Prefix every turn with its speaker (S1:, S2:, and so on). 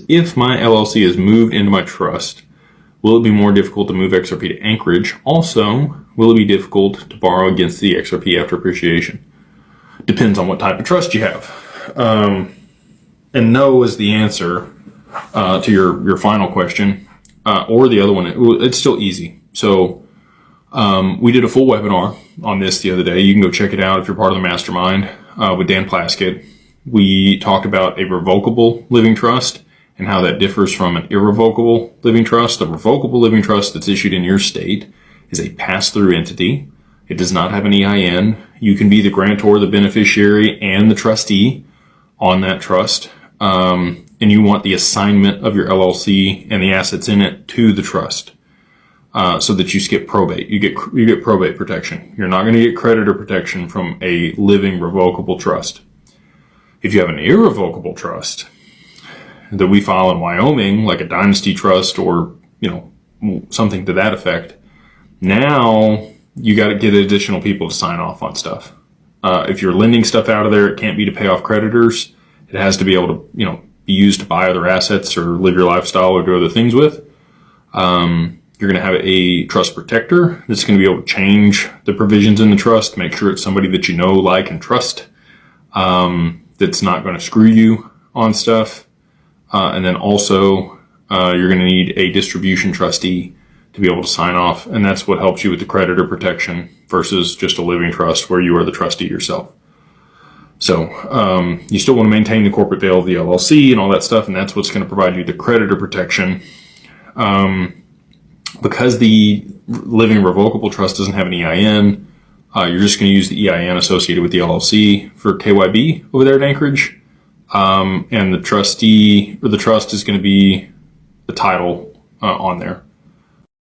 S1: if my LLC is moved into my trust, will it be more difficult to move XRP to Anchorage? Also, will it be difficult to borrow against the XRP after appreciation? Depends on what type of trust you have. And no is the answer to your final question. Or the other one, it's still easy. So we did a full webinar on this the other day. You can go check it out if you're part of the mastermind with Dan Plaskett. We talked about a revocable living trust and how that differs from an irrevocable living trust. A revocable living trust that's issued in your state is a pass-through entity. It does not have an EIN. You can be the grantor, the beneficiary, and the trustee on that trust. And you want the assignment of your LLC and the assets in it to the trust, so that you skip probate. You get probate protection. You're not going to get creditor protection from a living revocable trust. If you have an irrevocable trust that we file in Wyoming, like a dynasty trust or, something to that effect, now you got to get additional people to sign off on stuff. If you're lending stuff out of there, it can't be to pay off creditors. It has to be able to, be used to buy other assets or live your lifestyle or do other things with. You're going to have a trust protector that's going to be able to change the provisions in the trust, make sure it's somebody that you know, like, and trust, that's not going to screw you on stuff. And then also, you're going to need a distribution trustee to be able to sign off. And that's what helps you with the creditor protection versus just a living trust where you are the trustee yourself. So, you still want to maintain the corporate veil of the LLC and all that stuff. And that's what's going to provide you the creditor protection. Because the living revocable trust doesn't have an EIN, you're just going to use the EIN associated with the LLC for KYB over there at Anchorage. And the trustee or the trust is going to be the title on there.